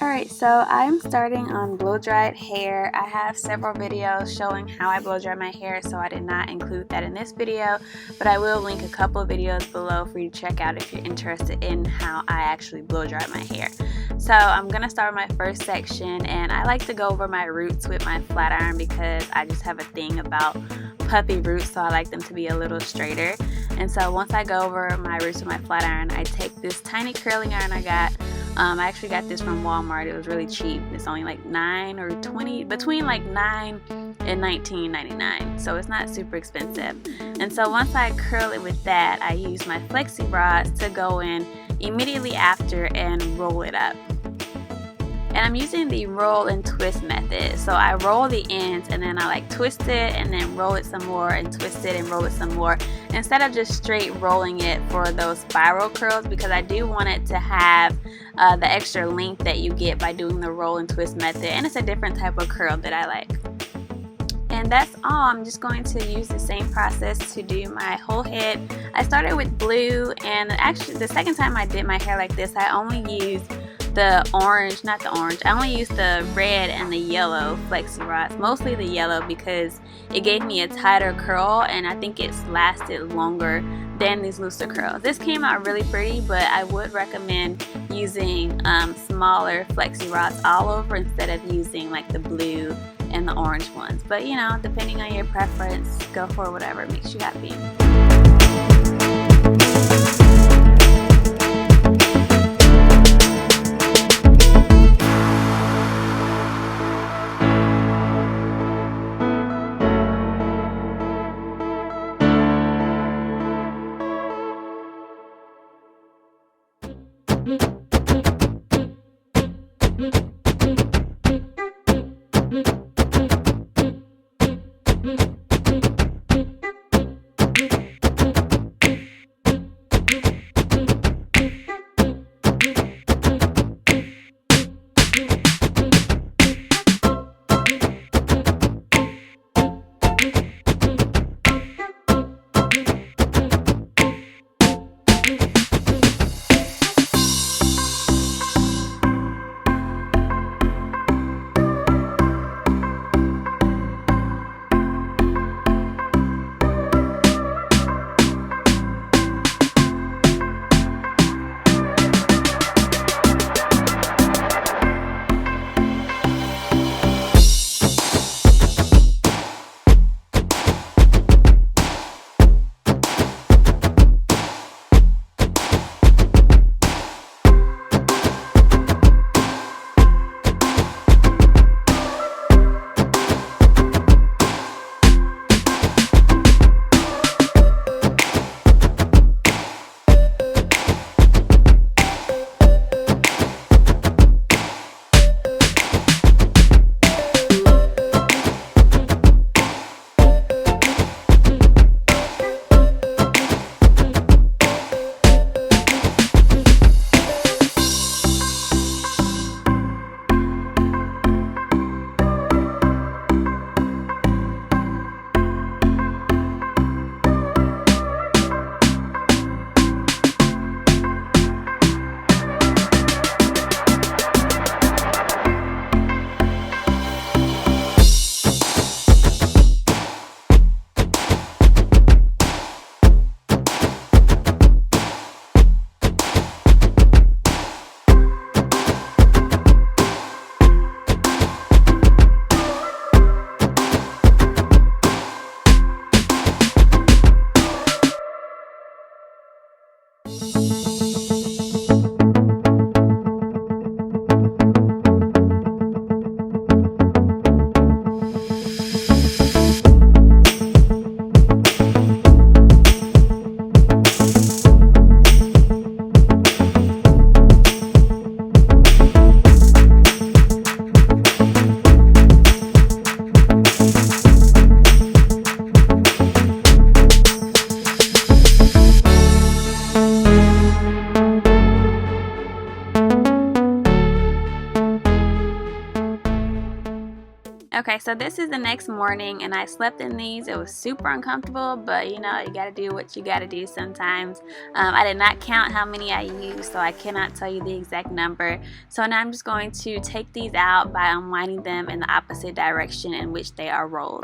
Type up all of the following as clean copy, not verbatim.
Alright, so I'm starting on blow-dried hair. I have several videos showing how I blow-dry my hair, so I did not include that in this video, but I will link a couple of videos below for you to check out if you're interested in how I actually blow-dry my hair. So I'm going to start my first section, and I like to go over my roots with my flat iron because I just have a thing about puppy roots, so I like them to be a little straighter. And so once I go over my roots with my flat iron, I take this tiny curling iron I got. I actually got this from Walmart. It was really cheap. It's only like $9 or $20, between like $9 and $19.99. So it's not super expensive. And so once I curl it with that, I use my flexi rods to go in immediately after and roll it up. And I'm using the roll and twist method. So I roll the ends and then I like twist it and then roll it some more and twist it and roll it some more, instead of just straight rolling it for those spiral curls, because I do want it to have the extra length that you get by doing the roll and twist method, and it's a different type of curl that I like. And that's all. I'm just going to use the same process to do my whole head. I started with blue, and actually the second time I did my hair like this, I only used the orange, not the orange, I only used the red and the yellow flexi rods, mostly the yellow because it gave me a tighter curl and I think it's lasted longer than these looser curls. This came out really pretty, but I would recommend using smaller flexi rods all over instead of using like the blue and the orange ones. But you know, depending on your preference, go for whatever makes you happy. Okay, so this is the next morning and I slept in these. It was super uncomfortable, but you know, you gotta do what you gotta do sometimes. I did not count how many I used, so I cannot tell you the exact number. So now I'm just going to take these out by unwinding them in the opposite direction in which they are rolled.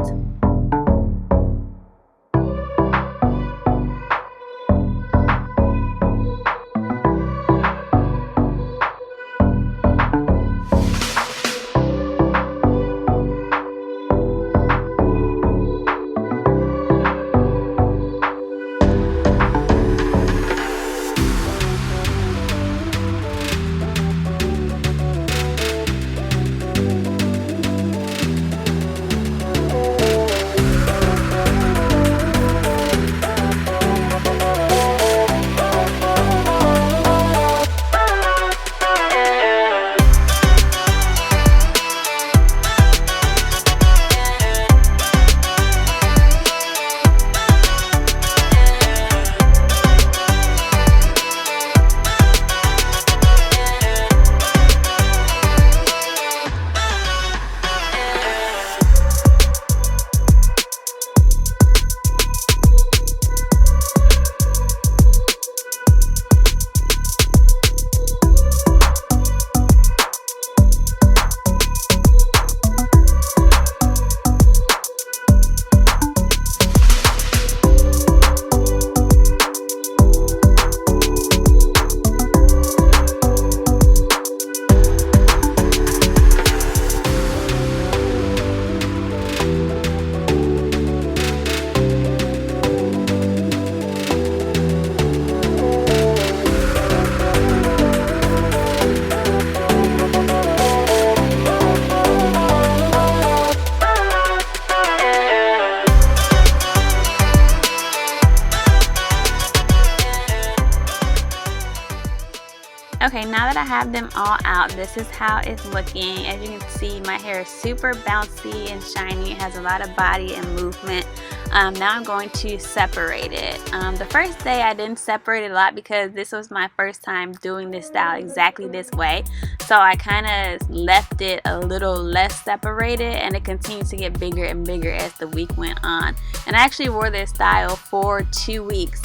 Okay, now that I have them all out, this is how it's looking. As you can see, my hair is super bouncy and shiny. It has a lot of body and movement. Now I'm going to separate it. The first day I didn't separate it a lot because this was my first time doing this style exactly this way. So I kind of left it a little less separated, and it continued to get bigger and bigger as the week went on. And I actually wore this style for 2 weeks.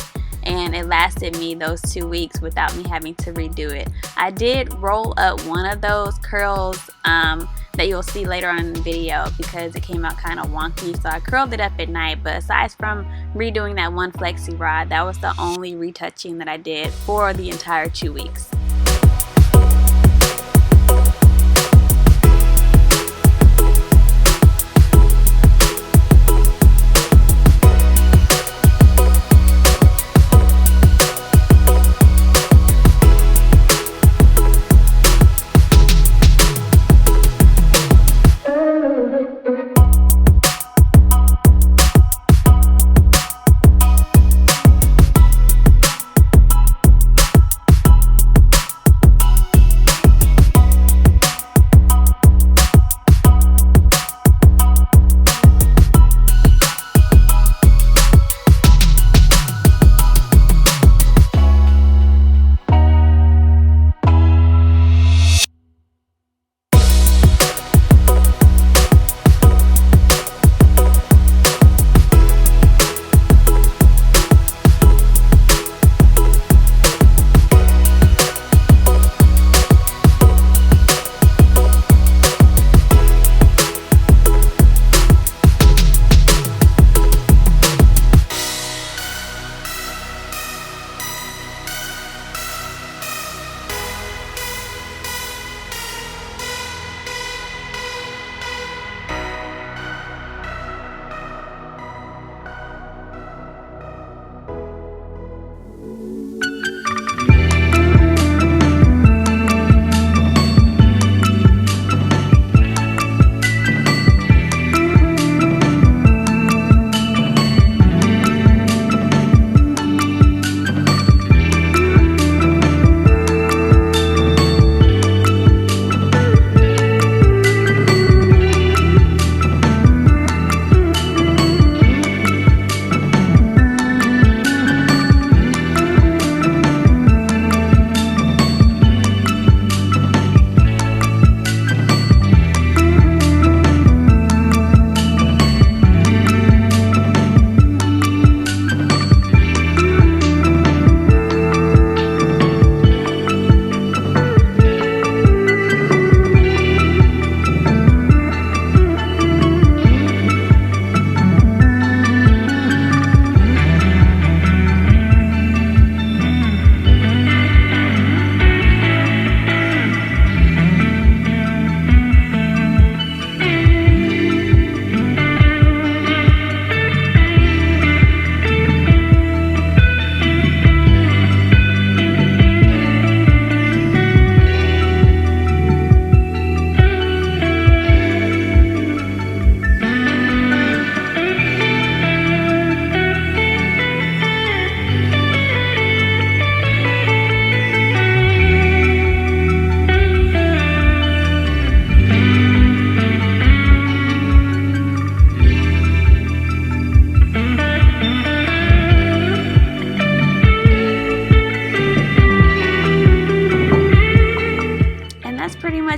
And it lasted me those 2 weeks without me having to redo it. I did roll up one of those curls that you'll see later on in the video because it came out kind of wonky, so I curled it up at night. But aside from redoing that one flexi rod, that was the only retouching that I did for the entire 2 weeks.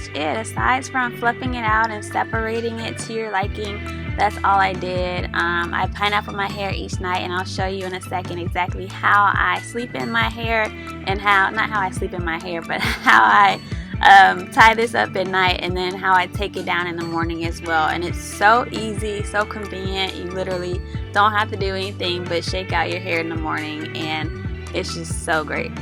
much it. Aside from fluffing it out and separating it to your liking, that's all I did. I pineapple my hair each night, and I'll show you in a second exactly how I sleep in my hair, and not how I sleep in my hair, but how I tie this up at night, and then how I take it down in the morning as well. And it's so easy, so convenient. You literally don't have to do anything but shake out your hair in the morning, and it's just so great.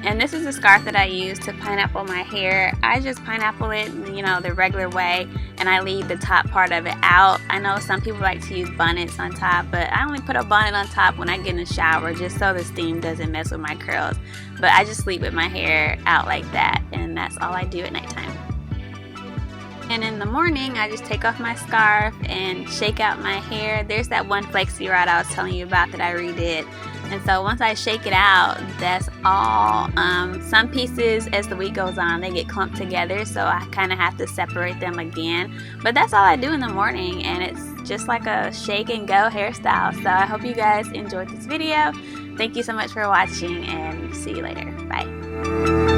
And this is a scarf that I use to pineapple my hair. I just pineapple it, you know, the regular way, and I leave the top part of it out. I know some people like to use bonnets on top, but I only put a bonnet on top when I get in the shower, just so the steam doesn't mess with my curls. But I just sleep with my hair out like that, and that's all I do at nighttime. And in the morning, I just take off my scarf and shake out my hair. There's that one flexi rod I was telling you about that I redid. And so once I shake it out, that's all. Some pieces, as the week goes on, they get clumped together, so I kind of have to separate them again. But that's all I do in the morning, and it's just like a shake and go hairstyle. So I hope you guys enjoyed this video. Thank you so much for watching, and see you later. Bye.